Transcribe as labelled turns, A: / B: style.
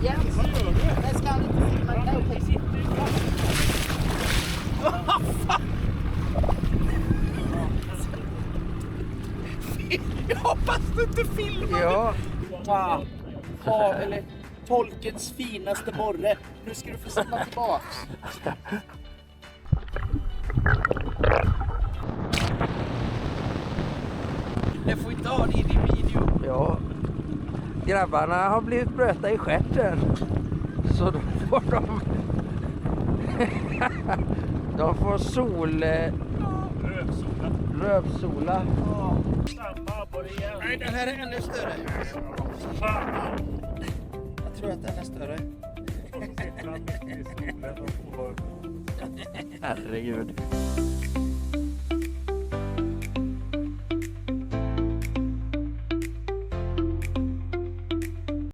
A: Jens, men ska han inte filma kanske?
B: Jag hoppas du inte filmar.
C: Ja.
B: Eller tolkens finaste borre. Nu ska du få simma tillbaks. Jag får inte ha det i din video.
C: Ja. Grabbarna har blivit blöta i stjärten. Så då får de... de får rövsola.
B: Nej, den här är ännu större. Jag tror att den är större.
C: Herregud.